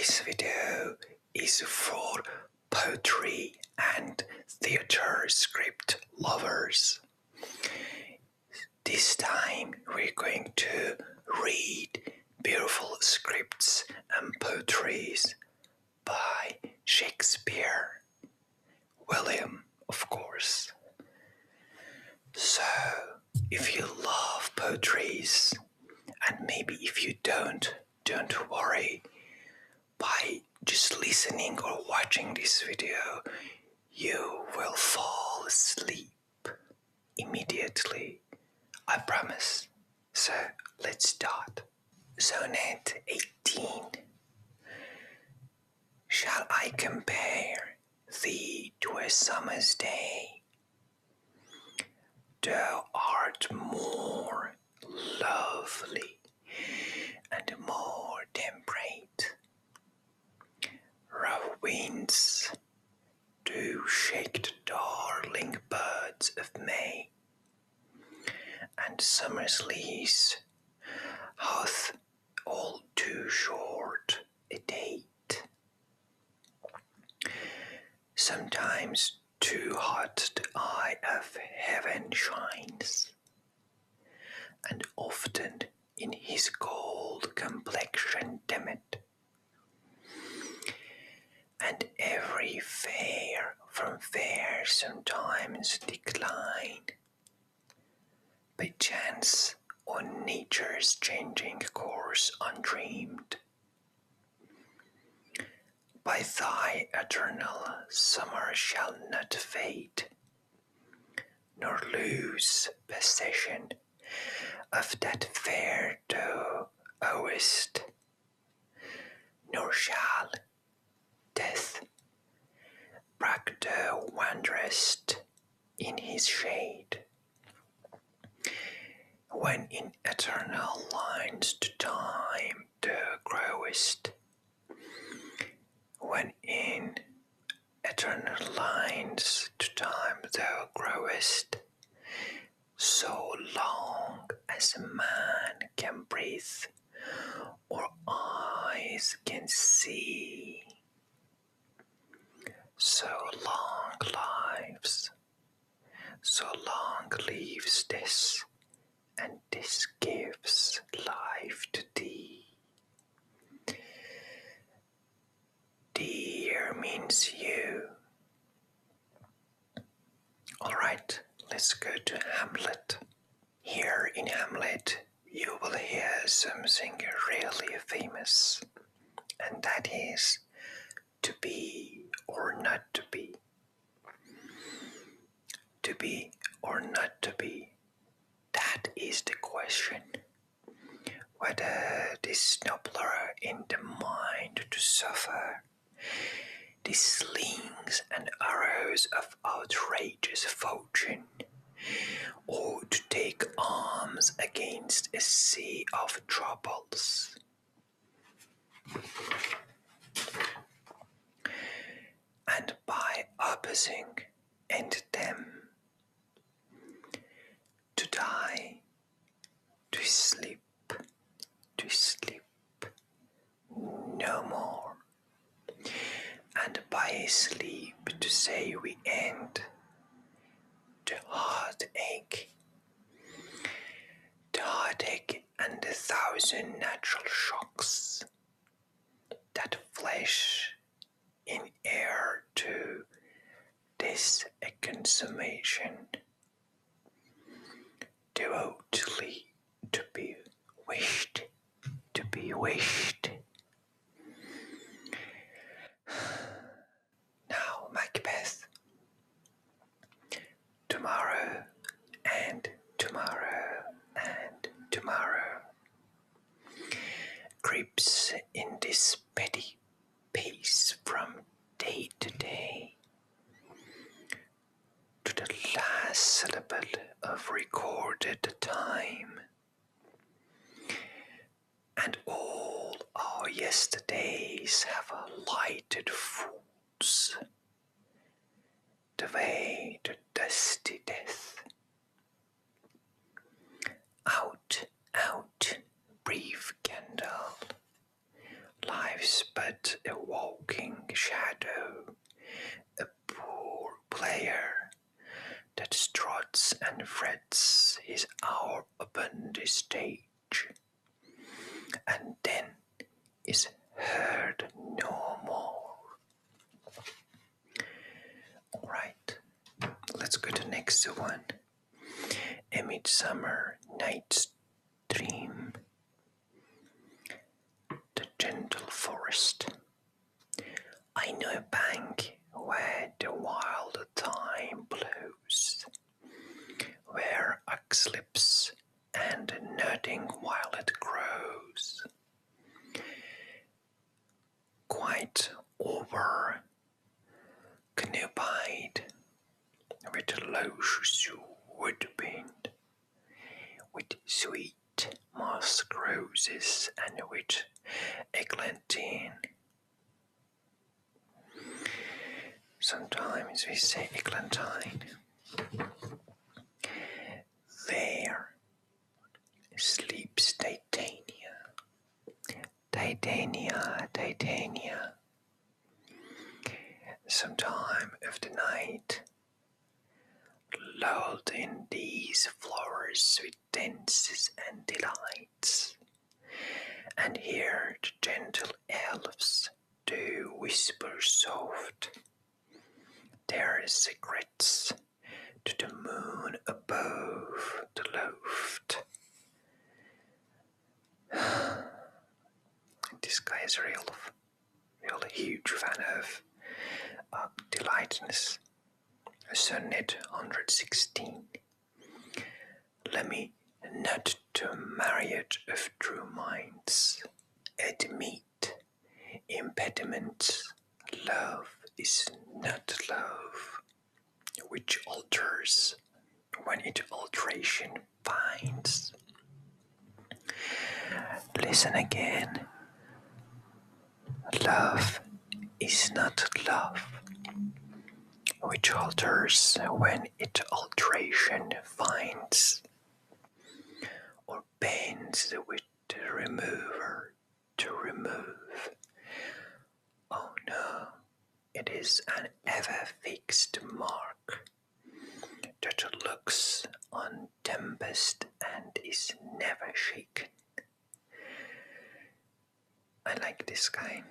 This video is for poetry and theater script lovers. This time we're going to read beautiful scripts and poetries by Shakespeare. William, of course. So, if you love poetries, and maybe if you don't worry. By just listening or watching this video, you will fall asleep immediately. I promise. So, let's start. Sonnet 18. Shall I compare thee to a summer's day? Thou art more lovely and more temperate. Rough winds do shake the darling buds of May, and summer's lease hath all too short a date. Sometimes too hot the eye of heaven shines, and often in his cold complexion dimmeth, and every fair from fair sometimes decline, by chance on nature's changing course undreamed. By thy eternal summer shall not fade, nor lose possession of that fair thou owest, nor shall death brag thou wanderest in his shade. When in eternal lines to time thou growest, when in eternal lines to time thou growest, so long as a man can breathe or eyes can see, so long lives this, and this gives life to thee. Dear means you. Alright, let's go to Hamlet. Here in Hamlet, you will hear something really famous, and that is to be or not to be. To be or not to be, that is the question. Whether this nobler in the mind to suffer these slings and arrows of outrageous fortune, or to take arms against a sea of troubles. And by opposing and them, to die, to sleep no more, and by sleep to say we end the heartache and the thousand natural shocks that flash in air to this a consummation, devotedly to be wished. Now, Macbeth. Tomorrow and tomorrow and tomorrow creeps in this petty pace from day to day, to the last syllable of recorded time, and all our yesterdays have lighted fools the way to dusty death. Out, brief candle, life's but a walking shadow, a poor player that struts and frets his hour upon the stage, and then is heard no more. Alright, let's go to the next one. A Midsummer Night's Dream. The gentle forest. I know a bank where the wild thyme blows, where oxlips and nodding violet grows, quite over canopied with luscious woodbine, with sweet musk roses, and with eglantine. Sometimes we say eglantine. There sleeps Titania, Titania, Titania. Sometime of the night, lulled in these flowers with dances and delights, and hear the gentle elves do whisper soft their secrets to the moon above the loft. This guy is a real huge fan of delightness. Sonnet 116. Let me not to marriage of true minds admit impediments. Love is not love, which alters when it alteration finds. Listen again. Love is not love, which alters when it alteration finds, or bends with the remover to remove. Oh no, it is an ever fixed mark that looks on tempest and is never shaken. I like this guy.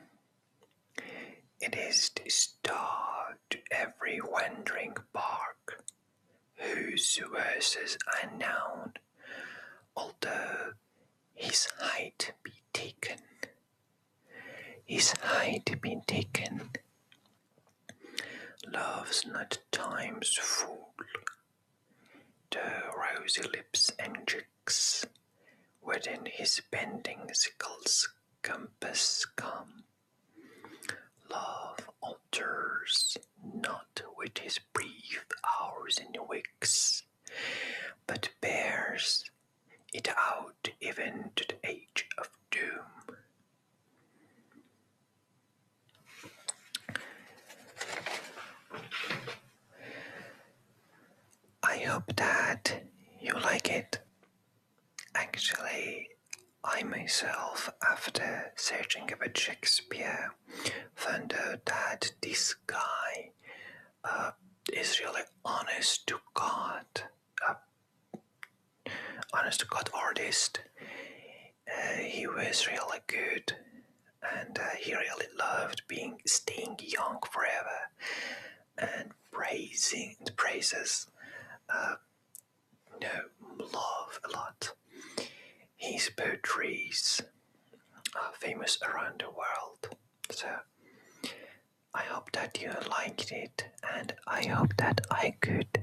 It is the star to every wandering bark, whose verses are known, although his height be taken. His height be taken. Love's not time's fool. The rosy lips and cheeks within his bending sickle's compass come. Love alters not with his brief hours and weeks, but bears it out even to the age of doom. I hope that you like it. Actually, I myself, after searching about Shakespeare, found out that this guy is really honest to God artist. He was really good, and he really loved staying young forever, and praises love a lot. His poetries are famous around the world. So I hope that you liked it, and I hope that I could